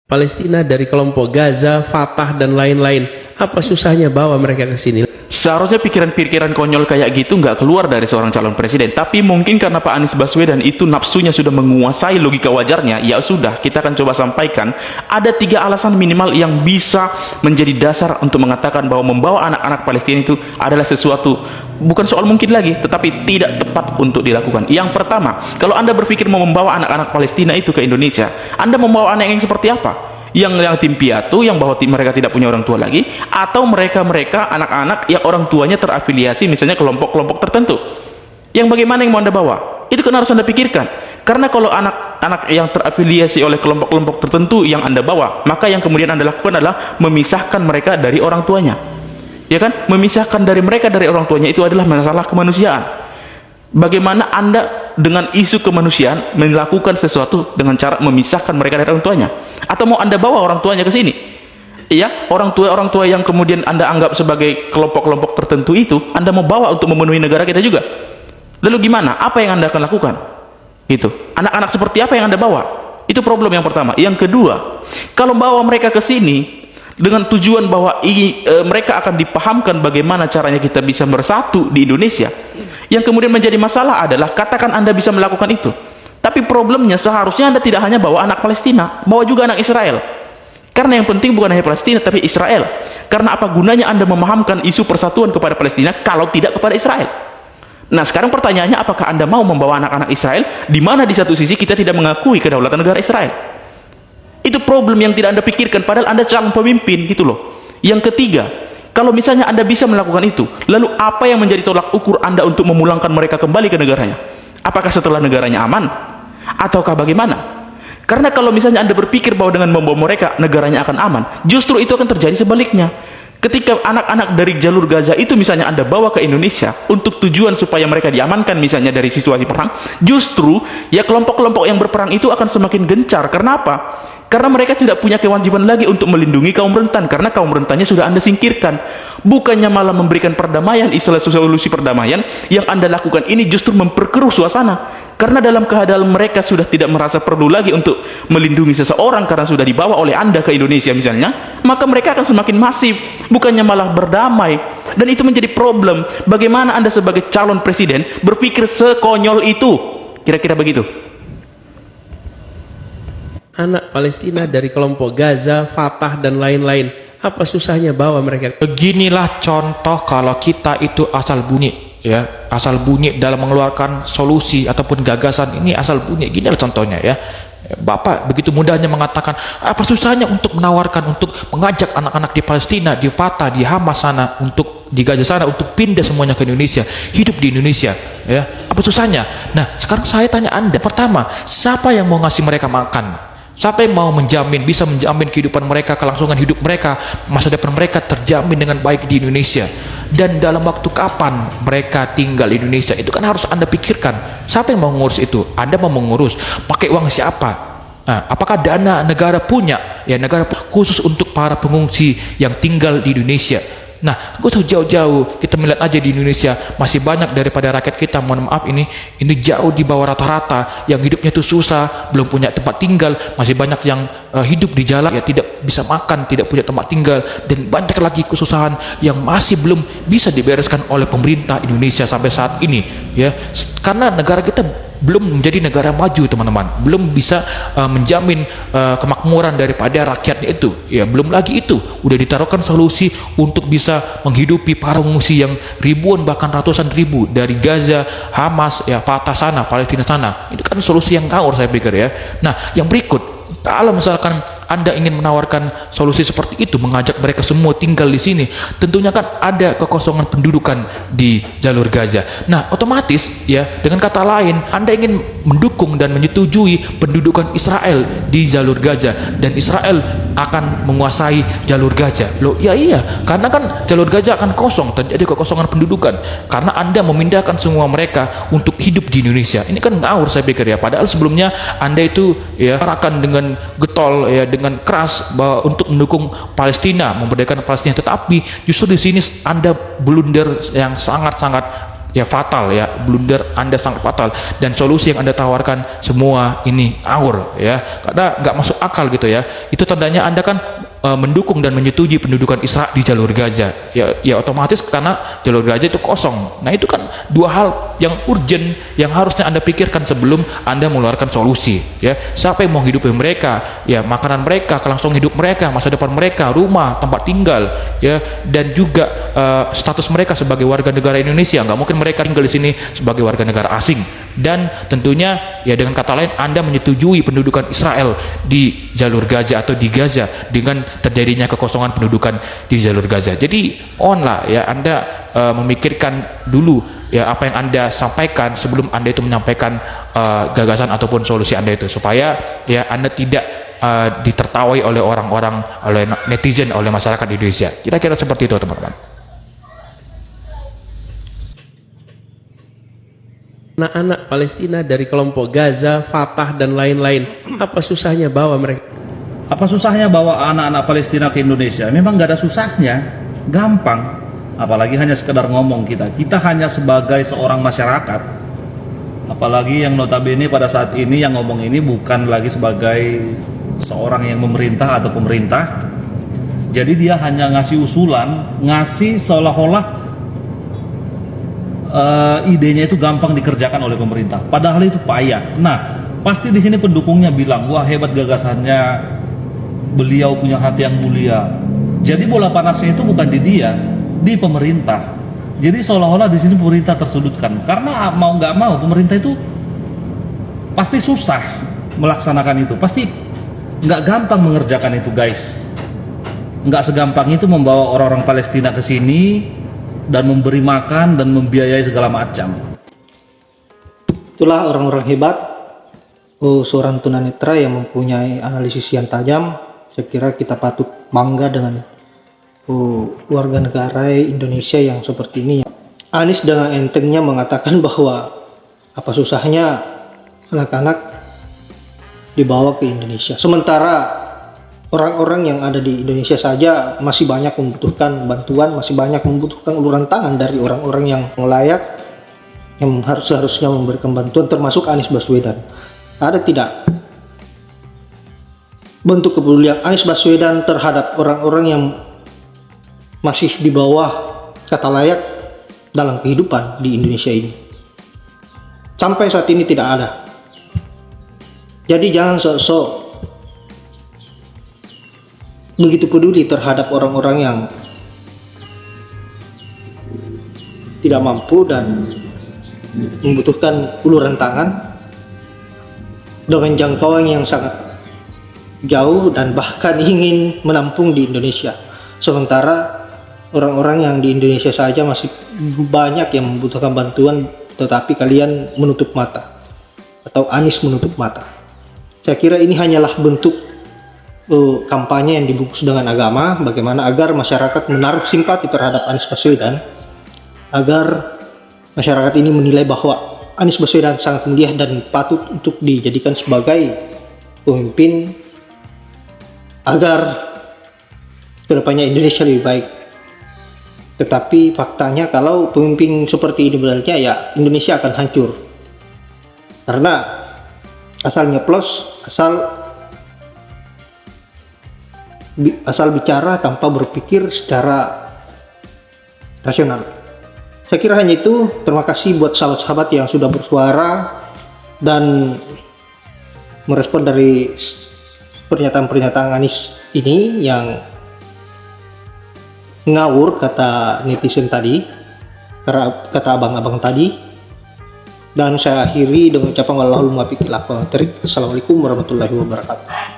Palestina dari kelompok Gaza, Fatah dan lain-lain. Apa susahnya bawa mereka ke sini? Seharusnya pikiran-pikiran konyol kayak gitu nggak keluar dari seorang calon presiden. Tapi mungkin karena Pak Anies Baswedan itu nafsunya sudah menguasai logika wajarnya, ya sudah, kita akan coba sampaikan. Ada 3 alasan minimal yang bisa menjadi dasar untuk mengatakan bahwa membawa anak-anak Palestina itu adalah sesuatu, bukan soal mungkin lagi, tetapi tidak tepat untuk dilakukan. Yang pertama, kalau Anda berpikir mau membawa anak-anak Palestina itu ke Indonesia, Anda membawa anak yang seperti apa? Yang tim piatu, yang bahwa mereka tidak punya orang tua lagi, atau mereka anak-anak yang orang tuanya terafiliasi misalnya kelompok-kelompok tertentu, yang bagaimana yang mau Anda bawa? Itu kan harus Anda pikirkan. Karena kalau anak-anak yang terafiliasi oleh kelompok-kelompok tertentu yang Anda bawa, maka yang kemudian Anda lakukan adalah memisahkan mereka dari orang tuanya, ya kan? Memisahkan dari mereka dari orang tuanya itu adalah masalah kemanusiaan. Bagaimana Anda dengan isu kemanusiaan melakukan sesuatu dengan cara memisahkan mereka dari orang tuanya? Atau mau Anda bawa orang tuanya ke sini? Ya, orang tua yang kemudian Anda anggap sebagai kelompok-kelompok tertentu itu Anda mau bawa untuk memenuhi negara kita juga. Lalu gimana? Apa yang Anda akan lakukan? Itu. Anak-anak seperti apa yang Anda bawa? Itu problem yang pertama. Yang kedua, kalau bawa mereka ke sini dengan tujuan bahwa mereka akan dipahamkan bagaimana caranya kita bisa bersatu di Indonesia, yang kemudian menjadi masalah adalah, katakan Anda bisa melakukan itu, tapi problemnya seharusnya Anda tidak hanya bawa anak Palestina, bawa juga anak Israel. Karena yang penting bukan hanya Palestina tapi Israel. Karena apa gunanya Anda memahamkan isu persatuan kepada Palestina kalau tidak kepada Israel? Nah, sekarang pertanyaannya, apakah Anda mau membawa anak-anak Israel di mana di satu sisi kita tidak mengakui kedaulatan negara Israel? Itu problem yang tidak Anda pikirkan, padahal Anda calon pemimpin gitu loh. Yang ketiga, kalau misalnya Anda bisa melakukan itu, lalu apa yang menjadi tolak ukur Anda untuk memulangkan mereka kembali ke negaranya? Apakah setelah negaranya aman? Ataukah bagaimana? Karena kalau misalnya Anda berpikir bahwa dengan membawa mereka negaranya akan aman, justru itu akan terjadi sebaliknya. Ketika anak-anak dari jalur Gaza itu misalnya Anda bawa ke Indonesia untuk tujuan supaya mereka diamankan misalnya dari situasi perang, justru ya kelompok-kelompok yang berperang itu akan semakin gencar. Karena apa? Karena mereka tidak punya kewajiban lagi untuk melindungi kaum rentan, karena kaum rentannya sudah Anda singkirkan. Bukannya malah memberikan perdamaian, istilah solusi perdamaian, yang Anda lakukan ini justru memperkeruh suasana. Karena dalam keadaan mereka sudah tidak merasa perlu lagi untuk melindungi seseorang karena sudah dibawa oleh Anda ke Indonesia misalnya, maka mereka akan semakin masif, bukannya malah berdamai. Dan itu menjadi problem. Bagaimana Anda sebagai calon presiden berpikir sekonyol itu? Kira-kira begitu. Anak Palestina dari kelompok Gaza, Fatah dan lain-lain. Apa susahnya bawa mereka? Beginilah contoh kalau kita itu asal bunyi, ya, asal bunyi dalam mengeluarkan solusi ataupun gagasan ini, asal bunyi. Ginilah contohnya, ya. Bapak begitu mudahnya mengatakan, apa susahnya untuk menawarkan, untuk mengajak anak-anak di Palestina, di Fatah, di Hamas sana, untuk di Gaza sana, untuk pindah semuanya ke Indonesia, hidup di Indonesia, ya. Apa susahnya? Nah, sekarang saya tanya Anda, pertama, siapa yang mau ngasih mereka makan? Siapa yang mau bisa menjamin kehidupan mereka, kelangsungan hidup mereka, masa depan mereka terjamin dengan baik di Indonesia? Dan dalam waktu kapan mereka tinggal di Indonesia? Itu kan harus Anda pikirkan. Siapa yang mau mengurus itu? Anda mau mengurus pakai uang siapa? Nah, apakah dana negara punya? Ya, negara khusus untuk para pengungsi yang tinggal di Indonesia. Nah, gak usah jauh-jauh, kita melihat aja di Indonesia masih banyak daripada rakyat kita, mohon maaf, ini jauh di bawah rata-rata, yang hidupnya itu susah, belum punya tempat tinggal, masih banyak yang hidup di jalan, ya, tidak bisa makan, tidak punya tempat tinggal, dan banyak lagi kesusahan yang masih belum bisa dibereskan oleh pemerintah Indonesia sampai saat ini, ya, karena negara kita belum menjadi negara maju, teman-teman, belum bisa menjamin kemakmuran daripada rakyatnya itu, ya. Belum lagi itu, udah ditaruhkan solusi untuk bisa menghidupi para pengungsi yang ribuan bahkan ratusan ribu dari Gaza, Hamas, ya, Fatah sana, Palestina sana. Itu kan solusi yang ngawur, saya pikir, ya. Nah, yang berikut, kalau misalkan Anda ingin menawarkan solusi seperti itu, mengajak mereka semua tinggal di sini, tentunya kan ada kekosongan pendudukan di jalur Gaza. Nah, otomatis, ya, dengan kata lain, Anda ingin mendukung dan menyetujui pendudukan Israel di jalur Gaza, dan Israel akan menguasai jalur Gaza. Loh, ya iya, karena kan jalur Gaza akan kosong, terjadi kekosongan pendudukan karena Anda memindahkan semua mereka untuk hidup di Indonesia. Ini kan ngawur, saya pikir, ya. Padahal sebelumnya Anda itu, ya, akan dengan getol, ya, dengan keras bahwa untuk mendukung Palestina, memerdekakan Palestina, tetapi justru di sini Anda blunder yang sangat-sangat, ya fatal ya, blunder Anda sangat fatal, dan solusi yang Anda tawarkan semua ini ngawur ya, karena nggak masuk akal gitu ya. Itu tandanya Anda kan mendukung dan menyetujui pendudukan Israel di jalur Gaza ya otomatis karena jalur Gaza itu kosong. Nah itu kan dua hal yang urgent yang harusnya Anda pikirkan sebelum Anda mengeluarkan solusi ya. Siapa yang mau hidupi mereka ya, makanan mereka, kelangsungan hidup mereka, masa depan mereka, rumah, tempat tinggal ya, dan juga status mereka sebagai warga negara Indonesia. Nggak mungkin mereka tinggal di sini sebagai warga negara asing. Dan tentunya ya dengan kata lain Anda menyetujui pendudukan Israel di jalur Gaza atau di Gaza dengan terjadinya kekosongan pendudukan di jalur Gaza. Jadi lah ya, Anda memikirkan dulu ya apa yang Anda sampaikan sebelum Anda itu menyampaikan gagasan ataupun solusi Anda itu, supaya ya Anda tidak ditertawai oleh orang-orang, oleh netizen, oleh masyarakat Indonesia. Kira-kira seperti itu teman-teman. Anak-anak Palestina dari kelompok Gaza, Fatah dan lain-lain, apa susahnya bawa mereka? Apa susahnya bawa anak-anak Palestina ke Indonesia? Memang nggak ada susahnya, gampang. Apalagi hanya sekedar ngomong kita hanya sebagai seorang masyarakat. Apalagi yang notabene pada saat ini yang ngomong ini bukan lagi sebagai seorang yang memerintah atau pemerintah. Jadi dia hanya ngasih usulan, ngasih seolah-olah idenya itu gampang dikerjakan oleh pemerintah, padahal itu payah. Nah, pasti di sini pendukungnya bilang, wah hebat gagasannya, beliau punya hati yang mulia. Jadi bola panasnya itu bukan di dia, di pemerintah. Jadi seolah-olah di sini pemerintah tersudutkan, karena mau nggak mau pemerintah itu pasti susah melaksanakan itu, pasti nggak gampang mengerjakan itu guys. Nggak segampang itu membawa orang-orang Palestina ke sini dan memberi makan dan membiayai segala macam. Itulah orang-orang hebat, seorang tunanetra yang mempunyai analisis yang tajam. Saya kira kita patut bangga dengan warga negara Indonesia yang seperti ini. Anies dengan entengnya mengatakan bahwa apa susahnya anak-anak dibawa ke Indonesia. Sementara orang-orang yang ada di Indonesia saja masih banyak membutuhkan bantuan, masih banyak membutuhkan uluran tangan dari orang-orang yang layak, yang seharusnya memberikan bantuan, termasuk Anies Baswedan. Ada tidak bentuk kepedulian Anies Baswedan terhadap orang-orang yang masih di bawah kata layak dalam kehidupan di Indonesia ini? Sampai saat ini tidak ada. Jadi jangan sok-sok begitu peduli terhadap orang-orang yang tidak mampu dan membutuhkan uluran tangan dengan jangkauan yang sangat jauh dan bahkan ingin menampung di Indonesia. Sementara orang-orang yang di Indonesia saja masih banyak yang membutuhkan bantuan, tetapi kalian menutup mata, atau Anies menutup mata. Saya kira ini hanyalah bentuk kampanye yang dibungkus dengan agama, bagaimana agar masyarakat menaruh simpati terhadap Anies Baswedan, agar masyarakat ini menilai bahwa Anies Baswedan sangat mulia dan patut untuk dijadikan sebagai pemimpin agar kedepannya Indonesia lebih baik. Tetapi faktanya kalau pemimpin seperti ini berarti ya Indonesia akan hancur, karena asal nyeplos, asal bicara tanpa berpikir secara rasional. Saya kira hanya itu. Terima kasih buat sahabat-sahabat yang sudah bersuara dan merespon dari pernyataan-pernyataan Anies ini yang ngawur kata netizen tadi, kata abang-abang tadi. Dan saya akhiri dengan ucapan wallahul muwaffiq ila aqwamit thoriq. Assalamualaikum warahmatullahi wabarakatuh.